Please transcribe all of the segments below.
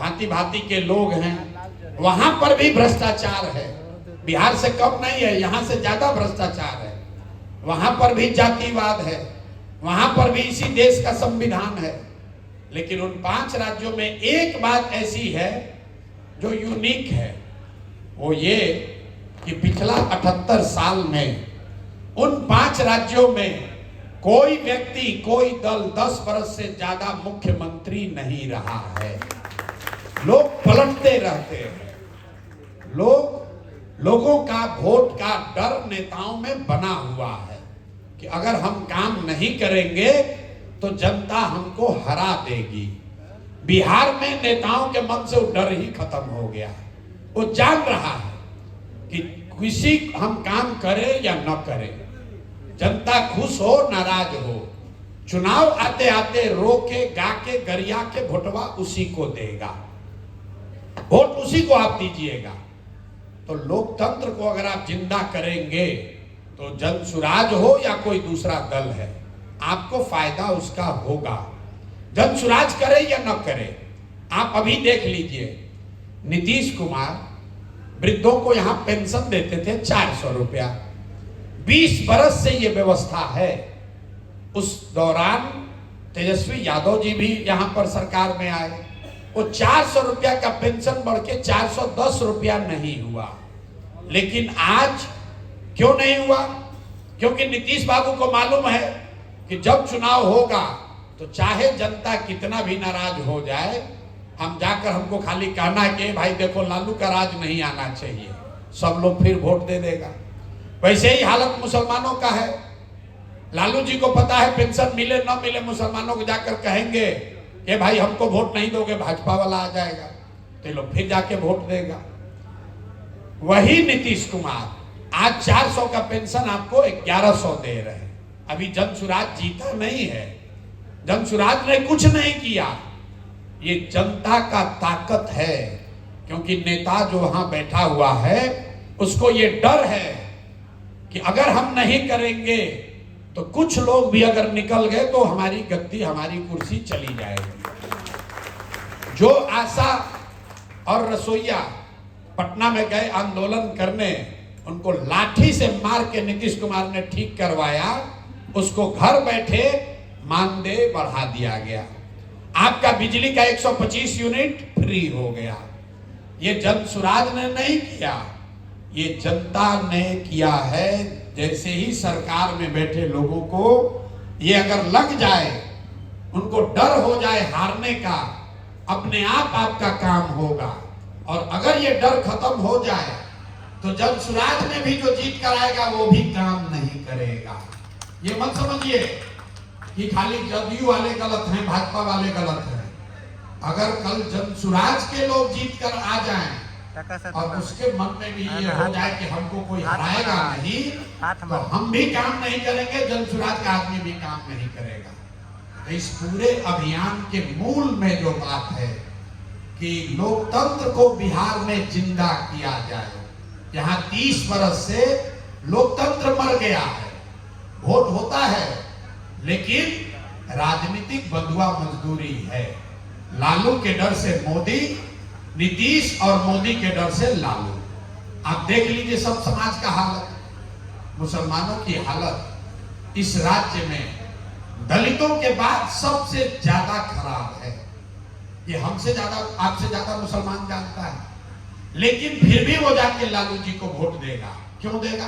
भांति भांति के लोग हैं, वहां पर भी भ्रष्टाचार है। बिहार से कम नहीं है, यहां से ज्यादा भ्रष्टाचार है। वहां पर भी जातिवाद है, वहां पर भी इसी देश का संविधान है। लेकिन उन 5 राज्यों में एक बात ऐसी है जो यूनिक है, वो ये कि पिछला 78 साल में उन 5 राज्यों में कोई व्यक्ति, कोई दल 10 वर्ष से ज्यादा मुख्यमंत्री नहीं रहा है। लोग पलटते रहते हैं। लोगों का वोट का डर नेताओं में बना हुआ है कि अगर हम काम नहीं करेंगे तो जनता हमको हरा देगी। बिहार में नेताओं के मन से वो डर ही खत्म हो गया है। वो जान रहा है कि किसी हम काम करें या न करें, जनता खुश हो नाराज हो, चुनाव आते आते रो के गा के गरिया के वोटवा उसी को देगा, वोट उसी को आप दीजिएगा। तो लोकतंत्र को अगर आप जिंदा करेंगे तो जनसुराज हो या कोई दूसरा दल है, आपको फायदा उसका होगा। जनसुराज करे या न करे, आप अभी देख लीजिए, नीतीश कुमार वृद्धों को यहां पेंशन देते थे 400 रुपया, 20 बरस से ये व्यवस्था है। उस दौरान तेजस्वी यादव जी भी यहां पर सरकार में आए, वो 400 रुपया का पेंशन बढ़ के 410 रुपया नहीं हुआ। लेकिन आज क्यों नहीं हुआ? क्योंकि नीतीश बाबू को मालूम है कि जब चुनाव होगा तो चाहे जनता कितना भी नाराज हो जाए, हम जाकर हमको खाली कहना है कि भाई देखो लालू का राज नहीं आना चाहिए, सब लोग फिर वोट दे देगा। वैसे ही हालत मुसलमानों का है। लालू जी को पता है पेंशन मिले न मिले, मुसलमानों को जाकर कहेंगे कि भाई हमको वोट नहीं दोगे, भाजपा वाला आ जाएगा, तो लोग फिर जाके वोट देगा। वही नीतीश कुमार आज 400 का पेंशन आपको 1100 दे रहे हैं। अभी जनसुराज जीता नहीं है, जनसुराज ने कुछ नहीं किया। ये जनता का ताकत है, क्योंकि नेता जो वहां बैठा हुआ है उसको ये डर है कि अगर हम नहीं करेंगे तो कुछ लोग भी अगर निकल गए तो हमारी गद्दी, हमारी कुर्सी चली जाएगी। जो आशा और रसोईया पटना में गए आंदोलन करने, उनको लाठी से मार के नीतीश कुमार ने ठीक करवाया, उसको घर बैठे मानदेय बढ़ा दिया गया। आपका बिजली का 125 यूनिट फ्री हो गया। ये जनसुराज ने नहीं किया, ये जनता ने किया है। जैसे ही सरकार में बैठे लोगों को ये अगर लग जाए, उनको डर हो जाए हारने का, अपने आप आपका काम होगा। और अगर ये डर खत्म हो जाए तो जनसुराज में भी जो जीत कर आएगा वो भी काम नहीं करेगा। ये मत समझिए कि खाली जदयू वाले गलत हैं, भाजपा वाले गलत हैं। अगर कल जनसुराज के लोग जीत कर आ जाएं और उसके मन में भी ये हो जाए कि हमको कोई हराएगा नहीं, तो हम भी काम नहीं करेंगे, जनसुराज का आदमी भी काम नहीं करेगा। तो इस पूरे अभियान के मूल में जो बात है कि लोकतंत्र को बिहार में जिंदा किया जाए। यहाँ 30 वर्ष से लोकतंत्र मर गया है। वोट होता है लेकिन राजनीतिक बंधुआ मजदूरी है। लालू के डर से मोदी, नीतीश और मोदी के डर से लालू। आप देख लीजिए सब समाज का हालत, मुसलमानों की हालत इस राज्य में दलितों के बाद सबसे ज्यादा खराब है। ये हमसे ज्यादा, आपसे ज्यादा मुसलमान जानता है, लेकिन फिर भी वो जाके लालू जी को वोट देगा। क्यों देगा?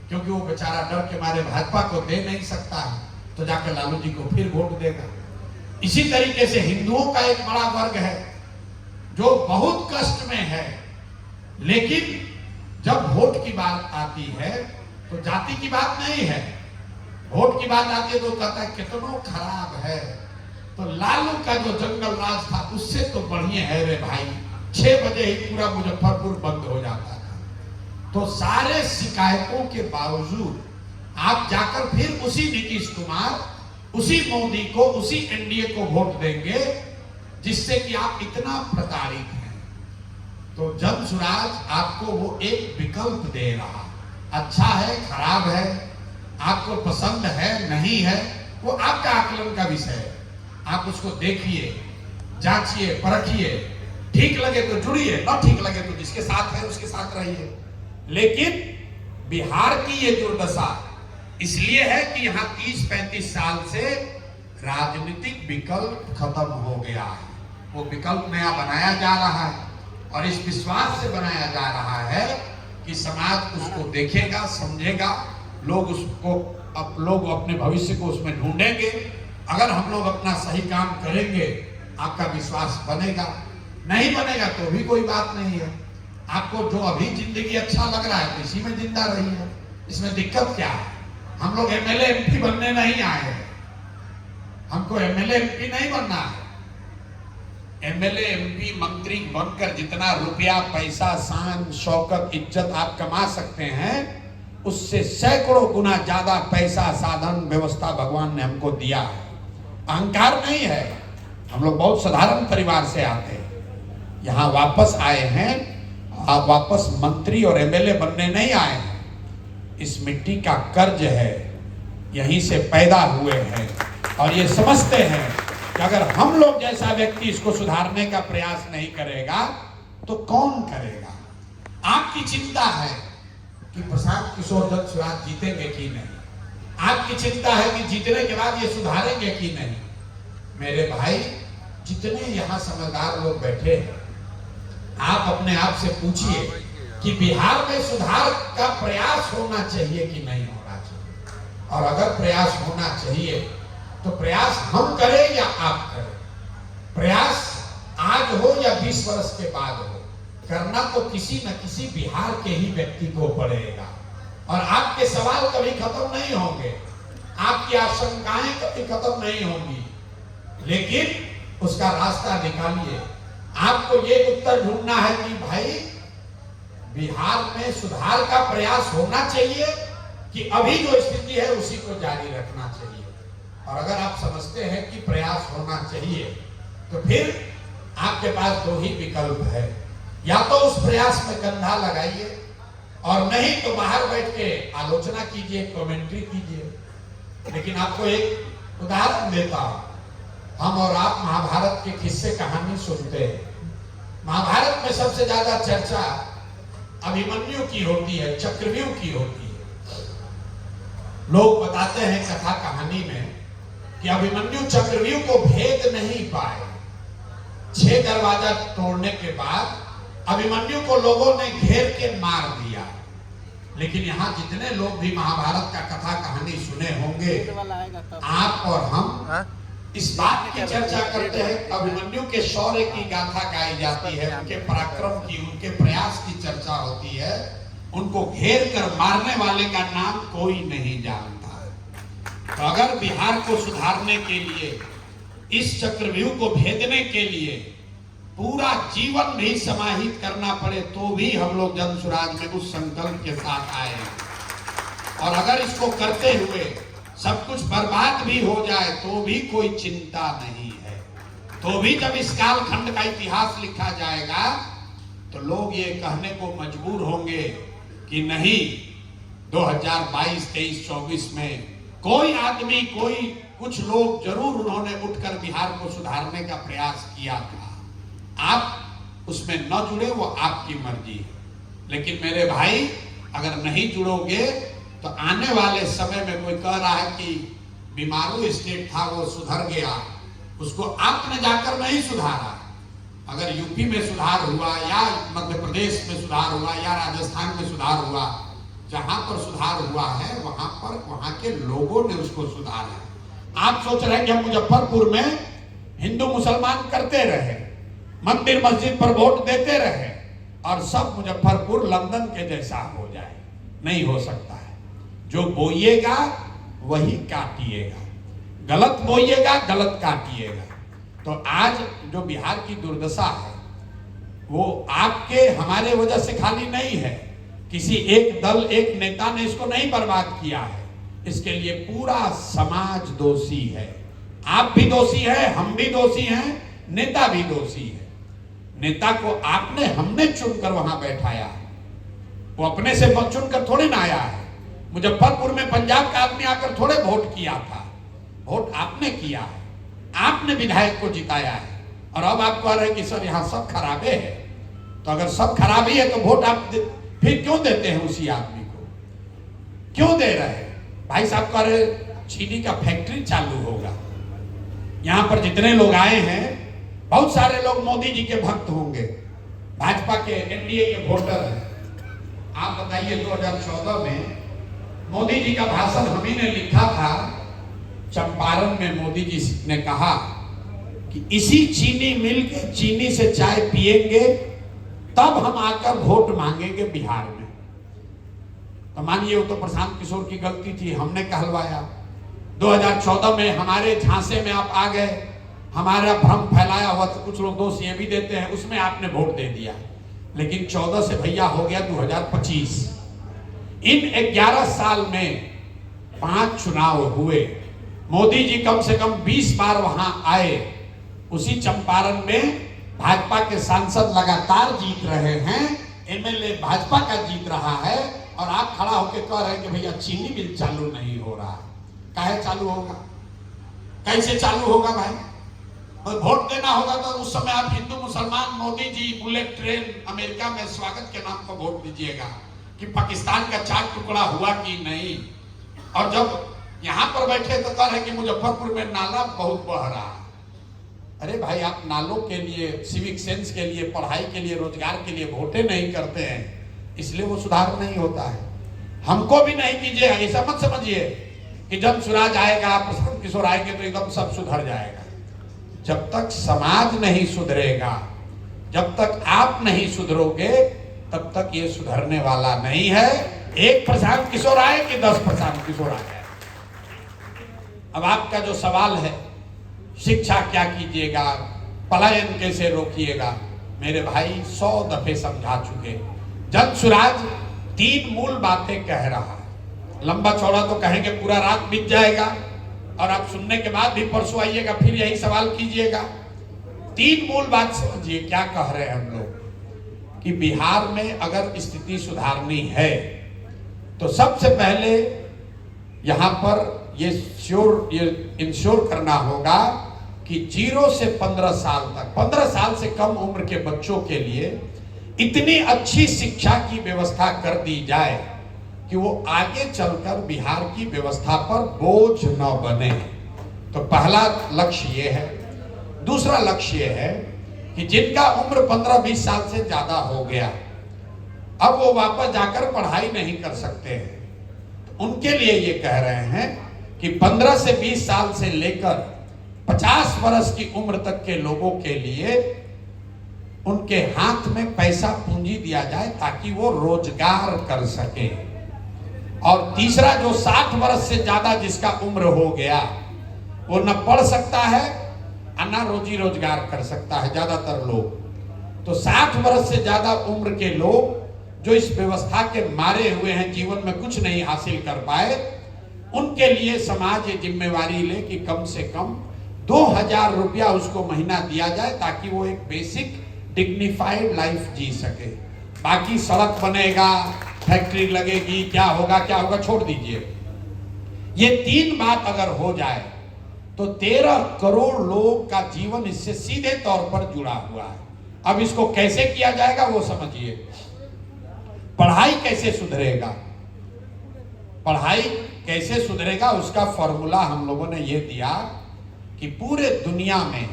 क्योंकि वो बेचारा डर के मारे भाजपा को दे नहीं सकता है, तो जाकर लालू जी को फिर वोट देगा। इसी तरीके से हिंदुओं का एक बड़ा वर्ग है जो बहुत कष्ट में है, लेकिन जब वोट की बात आती है तो जाति की बात नहीं है, वोट की बात आती है तो कहता है कितना खराब है। तो लालू का जो जंगल राज था उससे तो बढ़िया है रे भाई, 6 बजे ही पूरा मुजफ्फरपुर बंद हो जाता था। तो सारे शिकायतों के बावजूद आप जाकर फिर उसी नीतीश कुमार, उसी मोदी को, उसी एनडीए को वोट देंगे जिससे कि आप इतना प्रताड़ित हैं। तो जनसुराज आपको वो एक विकल्प दे रहा, अच्छा है खराब है, आपको पसंद है नहीं है, वो आपका आकलन का विषय है। आप उसको देखिए, जांचिए, परखिए, ठीक लगे तो जुड़िए, ना ठीक लगे तो जिसके साथ है उसके साथ रहिए। लेकिन बिहार की ये दुर्दशा इसलिए है कि यहाँ 30-35 साल से राजनीतिक विकल्प खत्म हो गया है। वो विकल्प नया बनाया जा रहा है और इस विश्वास से बनाया जा रहा है कि समाज उसको देखेगा, समझेगा, लोग उसको लोग अपने भविष्य को उसमें ढूंढेंगे। अगर हम लोग अपना सही काम करेंगे आपका विश्वास बनेगा, नहीं बनेगा तो भी कोई बात नहीं है। आपको जो अभी जिंदगी अच्छा लग रहा है तो इसी में जिंदा रहिए, इसमें दिक्कत क्या है। हम लोग एमएलए एमपी बनने नहीं आए हैं, हमको एमएलए एमपी नहीं बनना है। एमएलए एमपी मंत्री बनकर जितना रुपया पैसा शान शौकत इज्जत आप कमा सकते हैं उससे सैकड़ों गुना ज्यादा पैसा साधन व्यवस्था भगवान ने हमको दिया है। अहंकार नहीं है, हम लोग बहुत साधारण परिवार से आते हैं, यहाँ वापस आए हैं। आप वापस मंत्री और एमएलए बनने नहीं आए हैं, इस मिट्टी का कर्ज है, यहीं से पैदा हुए हैं और ये समझते हैं कि अगर हम लोग जैसा व्यक्ति इसको सुधारने का प्रयास नहीं करेगा तो कौन करेगा। आपकी चिंता है कि प्रशांत किशोर जन स्वराज जीतेंगे कि नहीं, आपकी चिंता है कि जीतने के बाद ये सुधारेंगे कि नहीं। मेरे भाई, जितने यहाँ समझदार लोग बैठे हैं, आप अपने आप से पूछिए कि बिहार में सुधार का प्रयास होना चाहिए कि नहीं होना चाहिए। और अगर प्रयास होना चाहिए तो प्रयास हम करें या आप करें, प्रयास आज हो या 20 वर्ष के बाद हो, करना तो किसी न किसी बिहार के ही व्यक्ति को पड़ेगा। और आपके सवाल कभी खत्म नहीं होंगे, आपकी आशंकाएं कभी खत्म नहीं होंगी, लेकिन उसका रास्ता निकालिए। आपको ये उत्तर ढूंढना है कि भाई बिहार में सुधार का प्रयास होना चाहिए कि अभी जो स्थिति है उसी को जारी रखना चाहिए। और अगर आप समझते हैं कि प्रयास होना चाहिए तो फिर आपके पास दो ही विकल्प है, या तो उस प्रयास में कंधा लगाइए और नहीं तो बाहर बैठ के आलोचना कीजिए, कमेंट्री कीजिए। लेकिन आपको एक उदाहरण देता हूं, हम और आप महाभारत के किस्से कहानी सुनते हैं। महाभारत में सबसे ज्यादा चर्चा अभिमन्यु की होती है, चक्रव्यूह की होती है। लोग बताते हैं कथा कहानी में कि अभिमन्यु चक्रव्यूह को भेद नहीं पाए। 6 दरवाजा तोड़ने के बाद अभिमन्यु को लोगों ने घेर के मार दिया। लेकिन यहाँ जितने लोग भी महाभारत का कथा कहानी सुने होंगे, आप और हम इस बात की चर्चा करते हैं, अभिमन्यु के शौर्य की गाथा गाई जाती है, उनके पराक्रम की, उनके प्रयास की चर्चा होती है। उनको घेर कर मारने वाले का नाम कोई नहीं जानता। तो अगर बिहार को सुधारने के लिए, इस चक्रव्यूह को भेदने के लिए पूरा जीवन भी समाहित करना पड़े तो भी हम लोग जन स्वराज में उस संकल्प के साथ आए हैं। और अगर इसको करते हुए सब कुछ बर्बाद भी हो जाए तो भी कोई चिंता नहीं है। तो भी जब इस कालखंड का इतिहास लिखा जाएगा तो लोग ये कहने को मजबूर होंगे कि नहीं, 2022, 23, 24 में कोई आदमी, कोई कुछ लोग जरूर उन्होंने उठकर बिहार को सुधारने का प्रयास किया था। आप उसमें न जुड़े वो आपकी मर्जी है। लेकिन मेरे भाई, अगर नहीं जुड़ोगे तो आने वाले समय में कोई कह रहा है कि बीमारू स्टेट था वो सुधर गया, उसको आपने जाकर नहीं सुधारा। अगर यूपी में सुधार हुआ या मध्य प्रदेश में सुधार हुआ या राजस्थान में सुधार हुआ, जहां पर सुधार हुआ है वहां पर वहां के लोगों ने उसको सुधारा। आप सोच रहे हैं कि हम मुजफ्फरपुर में हिंदू मुसलमान करते रहे, मंदिर मस्जिद पर वोट देते रहे और सब मुजफ्फरपुर लंदन के जैसा हो जाए, नहीं हो सकता है। जो बोइएगा वही काटिएगा, गलत बोइएगा गलत काटिएगा। तो आज जो बिहार की दुर्दशा है वो आपके हमारे वजह से खाली नहीं है, किसी एक दल एक नेता ने इसको नहीं बर्बाद किया है, इसके लिए पूरा समाज दोषी है। आप भी दोषी है, हम भी दोषी हैं, नेता भी दोषी है। नेता को आपने हमने चुनकर वहां बैठाया, वो अपने से चुनकर थोड़े ना आया है। मुजफ्फरपुर में पंजाब का आदमी आकर थोड़े वोट किया था, वोट आपने किया है, आपने विधायक को जिताया है। और अब आप कह रहे हैं कि सर यहाँ सब खराबे है। तो अगर सब खराबी है तो वोट आप फिर क्यों देते हैं उसी आदमी को? क्यों दे रहे हैं? भाई साहब कह रहे चीनी का फैक्ट्री चालू होगा। यहाँ पर जितने लोग आए हैं बहुत सारे लोग मोदी जी के भक्त होंगे, भाजपा के एनडीए के वोटर हैं। आप बताइए 2014 में मोदी जी का भाषण हम ही ने लिखा था। चंपारण में मोदी जी ने कहा कि इसी चीनी मिल के चीनी से चाय पिएंगे तब हम आकर वोट मांगेंगे बिहार में। तो मानिए वो तो प्रशांत किशोर की गलती थी, हमने कहलवाया। 2014 में हमारे झांसे में आप आ गए, हमारा भ्रम फैलाया हुआ तो कुछ लोग दोष ये भी देते हैं, उसमें आपने वोट दे दिया। लेकिन 14 से भैया हो गया 2025। इन 11 साल में 5 चुनाव हुए। मोदी जी कम से कम 20 बार वहां आए। उसी चंपारण में भाजपा के सांसद लगातार जीत रहे हैं, एमएलए भाजपा का जीत रहा है, और आप खड़ा होकर कह रहे हैं कि भैया चीनी मिल चालू नहीं हो रहा। काहे चालू होगा? कैसे चालू होगा भाई? और वोट देना होगा तो उस समय आप हिंदू मुसलमान Modi ji bullet train America में स्वागत के नाम पर वोट दीजिएगा कि पाकिस्तान का 4 टुकड़ा हुआ कि नहीं। और जब यहाँ पर बैठे तो कह रहे कि मुजफ्फरपुर में नाला बहुत बह रहा है। अरे भाई आप नालों के लिए, सिविक सेंस के लिए, पढ़ाई के लिए, रोजगार के लिए वोटे नहीं करते हैं, इसलिए वो सुधार नहीं होता है। हमको भी नहीं कीजिए, ऐसा मत समझिए कि जब स्वराज आएगा, प्रशांत किशोर आएंगे तो एकदम सब सुधर जाएगा। जब तक समाज नहीं सुधरेगा, जब तक आप नहीं सुधरोगे, तब तक ये सुधरने वाला नहीं है। एक प्रशांत किशोर आए कि 10 प्रशांत किशोर आ जाए। अब आपका जो सवाल है, शिक्षा क्या कीजिएगा, पलायन कैसे रोकिएगा, मेरे भाई 100 दफे समझा चुके। जन स्वराज 3 मूल बातें कह रहा है। लंबा चौड़ा तो कहेंगे पूरा रात बीत जाएगा, और आप सुनने के बाद भी परसों आइएगा फिर यही सवाल कीजिएगा। 3 मूल बात समझिए क्या कह रहे हैं हम लोग कि बिहार में अगर स्थिति सुधारनी है तो सबसे पहले यहां पर ये इंश्योर करना होगा कि 0 से 15 साल तक, 15 साल से कम उम्र के बच्चों के लिए इतनी अच्छी शिक्षा की व्यवस्था कर दी जाए कि वो आगे चलकर बिहार की व्यवस्था पर बोझ न बने। तो पहला लक्ष्य ये है। दूसरा लक्ष्य ये है कि जिनका उम्र 15-20 साल से ज्यादा हो गया, अब वो वापस जाकर पढ़ाई नहीं कर सकते हैं, तो उनके लिए ये कह रहे हैं कि 15 से 20 साल से लेकर 50 वर्ष की उम्र तक के लोगों के लिए उनके हाथ में पैसा पूंजी दिया जाए ताकि वो रोजगार कर सके। और तीसरा, जो 60 वर्ष से ज्यादा जिसका उम्र हो गया, वो न पढ़ सकता है और न रोजी रोजगार कर सकता है ज्यादातर लोग। तो 60 वर्ष से ज्यादा उम्र के लोग जो इस व्यवस्था के मारे हुए हैं, जीवन में कुछ नहीं हासिल कर पाए, उनके लिए समाज ये जिम्मेवारी ले कि कम से कम 2000 रुपया उसको महीना दिया जाए ताकि वो एक बेसिक डिग्निफाइड लाइफ जी सके। बाकी सड़क बनेगा, फैक्ट्री लगेगी, क्या होगा छोड़ दीजिए। ये 3 बात अगर हो जाए तो 13 करोड़ लोग का जीवन इससे सीधे तौर पर जुड़ा हुआ है। अब इसको कैसे किया जाएगा वो समझिए। पढ़ाई कैसे सुधरेगा? पढ़ाई कैसे सुधरेगा उसका फॉर्मूला हम लोगों ने ये दिया कि पूरे दुनिया में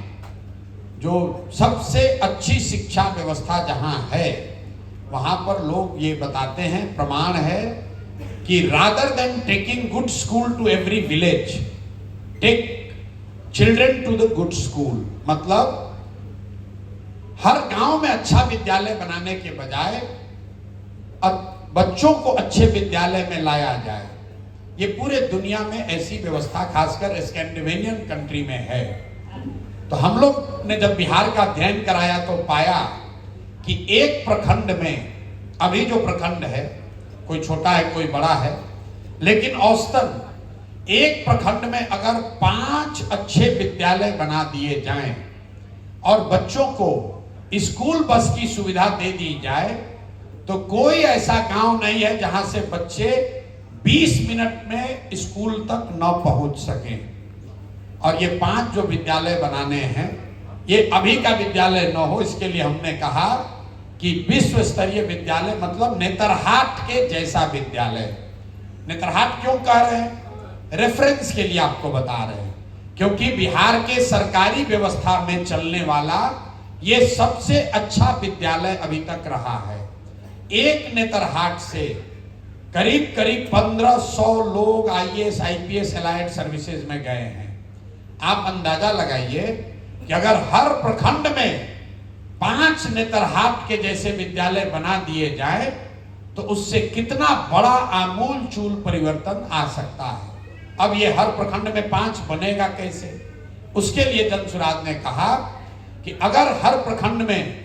जो सबसे अच्छी शिक्षा व्यवस्था जहां है, वहां पर लोग ये बताते हैं, प्रमाण है कि rather than taking good school to every village, take children to the good school. मतलब हर गांव में अच्छा विद्यालय बनाने के बजाय बच्चों को अच्छे विद्यालय में लाया जाए। ये पूरे दुनिया में ऐसी व्यवस्था खासकर स्कैंडिनेवियन कंट्री में है। तो हम लोग ने जब बिहार का अध्ययन कराया तो पाया कि एक प्रखंड में, अभी जो प्रखंड है कोई छोटा है कोई बड़ा है, लेकिन औसतन एक प्रखंड में अगर 5 अच्छे विद्यालय बना दिए जाएं और बच्चों को स्कूल बस की सुविधा दे दी जाए, तो कोई ऐसा गांव नहीं है जहां से बच्चे 20 मिनट में स्कूल तक न पहुंच सकें। और ये 5 जो विद्यालय बनाने हैं ये अभी का विद्यालय न हो, इसके लिए हमने कहा कि विश्व स्तरीय विद्यालय मतलब नेतरहाट के जैसा विद्यालय। नेतरहाट क्यों कह रहे हैं? रेफरेंस के लिए आपको बता रहे हैं, क्योंकि बिहार के सरकारी व्यवस्था में चलने वाला ये सबसे अच्छा विद्यालय अभी तक रहा है। एक नेतरहाट से करीब करीब 1500 लोग आईएएस आईपीएस एलाइड सर्विसेज में गए हैं। आप अंदाजा लगाइए कि अगर हर प्रखंड में 5 नेतरहाट के जैसे विद्यालय बना दिए जाए तो उससे कितना बड़ा आमूल चूल परिवर्तन आ सकता है। अब ये हर प्रखंड में 5 बनेगा कैसे? उसके लिए जनसुराज ने कहा कि अगर हर प्रखंड में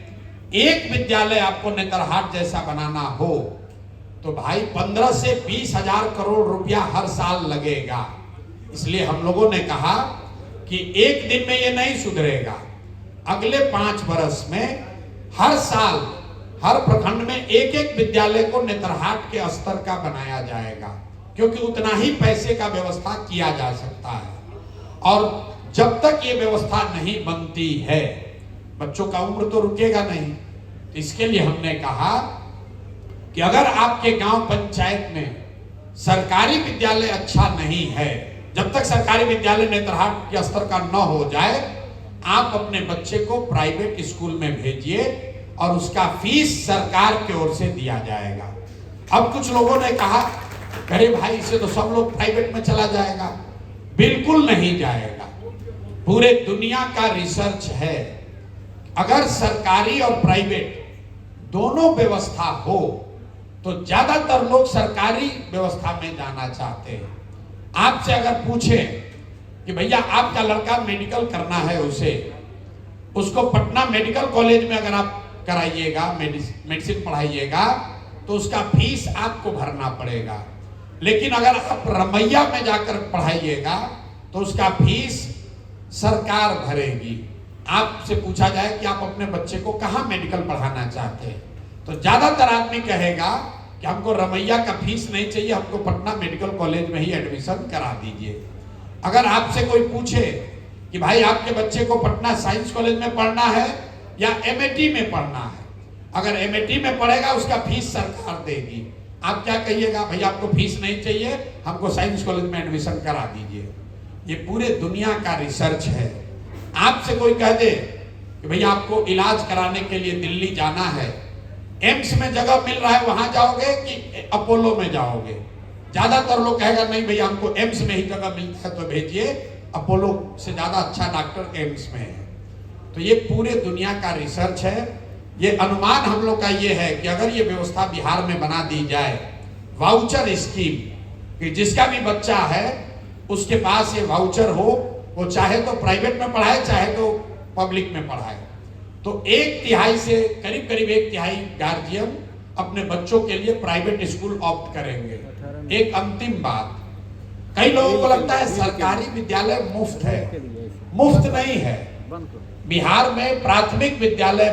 एक विद्यालय आपको नेतरहाट जैसा बनाना हो तो भाई 15 से 20 हजार करोड़ रुपया हर साल लगेगा। इसलिए हम लोगों ने कहा कि एक दिन में ये नहीं सुधरेगा, अगले 5 वर्ष में हर साल हर प्रखंड में एक एक विद्यालय को नेतरहाट के स्तर का बनाया जाएगा, क्योंकि उतना ही पैसे का व्यवस्था किया जा सकता है। और जब तक ये व्यवस्था नहीं बनती है बच्चों का उम्र तो रुकेगा नहीं। तो इसके लिए हमने कहा कि अगर आपके गांव पंचायत में सरकारी विद्यालय अच्छा नहीं है, जब तक सरकारी विद्यालय नेतरहाट के स्तर का न हो जाए, आप अपने बच्चे को प्राइवेट स्कूल में भेजिए और उसका फीस सरकार की ओर से दिया जाएगा। अब कुछ लोगों ने कहा अरे भाई इसे तो सब लोग प्राइवेट में चला जाएगा। बिल्कुल नहीं जाएगा। पूरे दुनिया का रिसर्च है, अगर सरकारी और प्राइवेट दोनों व्यवस्था हो तो ज्यादातर लोग सरकारी व्यवस्था में जाना चाहते हैं। आपसे अगर पूछे कि भैया आपका लड़का मेडिकल करना है, उसको पटना मेडिकल कॉलेज में अगर आप कराइएगा, मेडिसिन पढ़ाइएगा तो उसका फीस आपको भरना पड़ेगा। लेकिन अगर आप रमैया में जाकर पढ़ाइएगा तो उसका फीस सरकार भरेगी। आपसे पूछा जाए कि आप अपने बच्चे को कहाँ मेडिकल पढ़ाना चाहते हैं तो ज्यादातर आदमी कहेगा कि हमको रमैया का फीस नहीं चाहिए, हमको पटना मेडिकल कॉलेज में ही एडमिशन करा दीजिए। अगर आपसे कोई पूछे कि भाई आपके बच्चे को पटना साइंस कॉलेज में पढ़ना है या एमएटी में पढ़ना है, अगर एमएटी में पढ़ेगा उसका फीस सरकार देगी, आप क्या कहिएगा? भैया आपको फीस नहीं चाहिए, हमको साइंस कॉलेज में एडमिशन करा दीजिए। ये पूरे दुनिया का रिसर्च है। आपसे कोई कह दे कि भैया आपको इलाज कराने के लिए दिल्ली जाना है, एम्स में जगह मिल रहा है वहां जाओगे कि अपोलो में जाओगे? ज्यादातर लोग कहेगा नहीं भैया हमको एम्स में ही जगह मिलता है तो भेजिए, अपोलो से ज्यादा अच्छा डॉक्टर एम्स में है। तो ये पूरे दुनिया का रिसर्च है। ये अनुमान हम लोग का ये है कि अगर ये व्यवस्था बिहार में बना दी जाए, वाउचर स्कीम, कि जिसका भी बच्चा है उसके पास ये वाउचर हो, वो चाहे तो प्राइवेट में पढ़ाए चाहे तो पब्लिक में पढ़ाए, तो 1/3 से करीब करीब 1/3 गार्जियन अपने बच्चों के लिए प्राइवेट स्कूल ऑप्ट करेंगे। एक अंतिम बात, कई लोगों को लगता है सरकारी विद्यालय मुफ्त है। मुफ्त नहीं है। बिहार में प्राथमिक विद्यालय